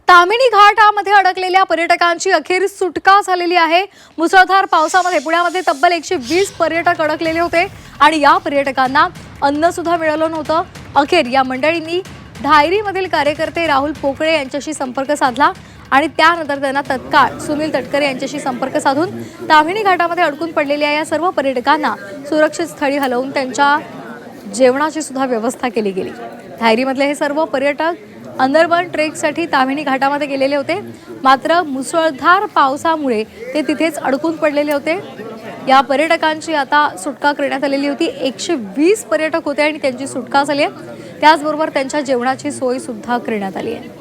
ताम्हिणी घाटामध्ये अडकलेल्या पर्यटकांची अखेर सुटका झालेली आहे। मुसळधार पावसामध्ये पुण्यामध्ये तब्बल 120 पर्यटक अडकलेले होते आणि या पर्यटकांना अन्न सुद्धा मिळालं नव्हतं। अखेर या मंडळींनी धायरीमधील कार्यकर्ते राहुल पोकळे यांच्याशी संपर्क साधला आणि त्यानंतर त्यांना तत्काळ सुनील तटकरे यांच्याशी संपर्क साधून ताम्हिणी घाटामध्ये अडकून पडलेल्या या सर्व पर्यटकांना सुरक्षित स्थळी हलवून त्यांच्या जेवणाची सुद्धा व्यवस्था केली गेली। धायरीमधले हे सर्व पर्यटक अंदरवन ट्रेकसाठी ताम्हिणी घाटामध्ये गेलेले होते, मात्र मुसळधार पावसामुळे ते तिथेच अडकून पडलेले होते। या पर्यटकांची आता सुटका करण्यात आलेली होती। 120 पर्यटक होते आणि त्यांची सुटका झाली आहे। त्याचबरोबर त्यांच्या जेवणाची सोय सुद्धा करण्यात आली आहे।